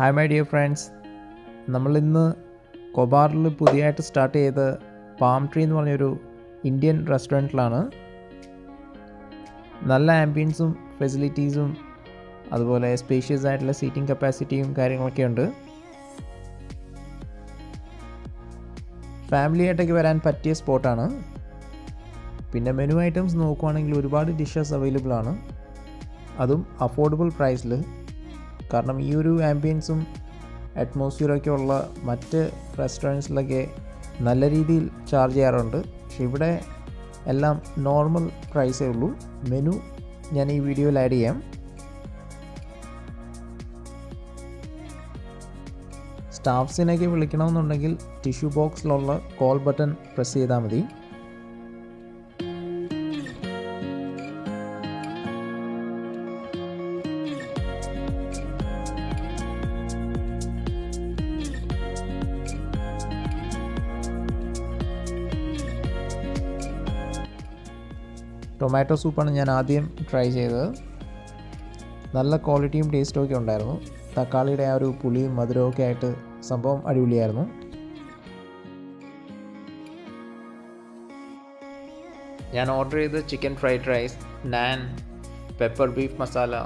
Hi my dear friends, നമ്മളിന്ന് കൊബാറിൽ പുതിയതായിട്ട് start ചെയ്ത പാം ട്രീ എന്ന് പറഞ്ഞൊരു ഇന്ത്യൻ റെസ്റ്റോറൻറ്റിലാണ്. നല്ല ആംബിയൻസും ഫെസിലിറ്റീസും അതുപോലെ സ്പേഷ്യസ് ആയിട്ടുള്ള സീറ്റിംഗ് കപ്പാസിറ്റിയും കാര്യങ്ങളൊക്കെ ഉണ്ട്. ഫാമിലി ആയിട്ടൊക്കെ വരാൻ പറ്റിയ സ്പോട്ടാണ്. പിന്നെ മെനു ഐറ്റംസ് നോക്കുവാണെങ്കിൽ ഒരുപാട് ഡിഷസ് അവൈലബിൾ ആണ്, അതും അഫോർഡബിൾ പ്രൈസിൽ. കാരണം ഈ ഒരു ആംബിയൻസും അറ്റ്മോസ്ഫിയറൊക്കെ ഉള്ള മറ്റ് റെസ്റ്റോറൻറ്റ്സിലൊക്കെ നല്ല രീതിയിൽ ചാർജ് ചെയ്യാറുണ്ട്. പക്ഷെ ഇവിടെ എല്ലാം നോർമൽ പ്രൈസേ ഉള്ളൂ. മെനു ഞാൻ ഈ വീഡിയോയിൽ ആഡ് ചെയ്യാം. സ്റ്റാഫ്സിനൊക്കെ വിളിക്കണമെന്നുണ്ടെങ്കിൽ ടിഷ്യൂ ബോക്സിലുള്ള കോൾ ബട്ടൺ പ്രസ് ചെയ്താൽ മതി. ടൊമാറ്റോ സൂപ്പാണ് ഞാൻ ആദ്യം ട്രൈ ചെയ്തത്. നല്ല ക്വാളിറ്റിയും ടേസ്റ്റും ഒക്കെ ഉണ്ടായിരുന്നു. തക്കാളിയുടെ ആ ഒരു പുളിയും മധുരവും ഒക്കെ ആയിട്ട് സംഭവം അടിപൊളിയായിരുന്നു. ഞാൻ ഓർഡർ ചെയ്ത് ചിക്കൻ ഫ്രൈഡ് റൈസ്, നാൻ, പെപ്പർ ബീഫ് മസാല,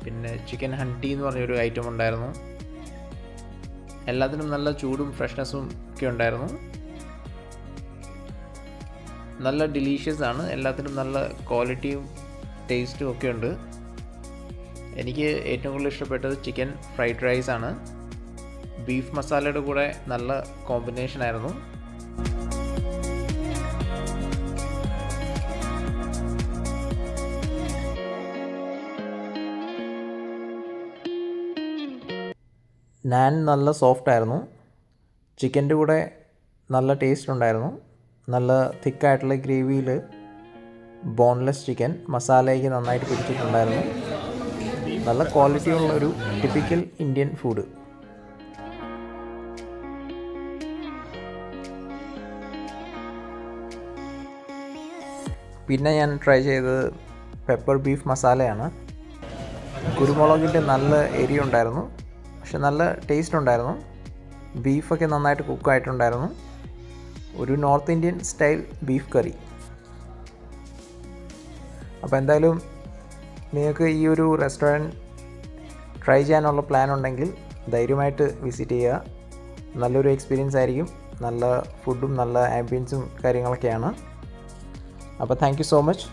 പിന്നെ ചിക്കൻ ഹണ്ടി എന്ന് പറഞ്ഞൊരു ഐറ്റം ഉണ്ടായിരുന്നു. എല്ലാത്തിനും നല്ല ചൂടും ഫ്രഷ്നെസ്സും ഒക്കെ ഉണ്ടായിരുന്നു. നല്ല ഡിലീഷ്യസ് ആണ്. എല്ലാത്തിനും നല്ല ക്വാളിറ്റിയും ടേസ്റ്റും ഒക്കെ ഉണ്ട്. എനിക്ക് ഏറ്റവും കൂടുതൽ ഇഷ്ടപ്പെട്ടത് ചിക്കൻ ഫ്രൈഡ് റൈസ് ആണ്. ബീഫ് മസാലയുടെ കൂടെ നല്ല കോമ്പിനേഷൻ ആയിരുന്നു. നാൻ നല്ല സോഫ്റ്റ് ആയിരുന്നു. ചിക്കൻ്റെ കൂടെ നല്ല ടേസ്റ്റ് ഉണ്ടായിരുന്നു. നല്ല തിക്കായിട്ടുള്ള ഗ്രേവിയിൽ ബോൺലെസ് ചിക്കൻ മസാലയ്ക്ക് നന്നായിട്ട് പിടിച്ചിട്ടുണ്ടായിരുന്നു. നല്ല ക്വാളിറ്റിയുള്ള ഒരു ടിപ്പിക്കൽ ഇന്ത്യൻ ഫുഡ്. പിന്നെ ഞാൻ ട്രൈ ചെയ്തത് പെപ്പർ ബീഫ് മസാലയാണ്. കുരുമുളകിൻ്റെ നല്ല എരി ഉണ്ടായിരുന്നു, പക്ഷെ നല്ല ടേസ്റ്റ് ഉണ്ടായിരുന്നു. ബീഫൊക്കെ നന്നായിട്ട് കുക്കായിട്ടുണ്ടായിരുന്നു. ഒരു നോർത്ത് ഇന്ത്യൻ സ്റ്റൈൽ ബീഫ് കറി. അപ്പോൾ എന്തായാലും നിങ്ങൾക്ക് ഈ ഒരു റെസ്റ്റോറൻറ്റ് ട്രൈ ചെയ്യാനുള്ള പ്ലാൻ ഉണ്ടെങ്കിൽ ധൈര്യമായിട്ട് വിസിറ്റ് ചെയ്യുക. നല്ലൊരു എക്സ്പീരിയൻസ് ആയിരിക്കും. നല്ല ഫുഡും നല്ല ആംബിയൻസും കാര്യങ്ങളൊക്കെയാണ്. അപ്പോൾ താങ്ക് യു സോ മച്ച്.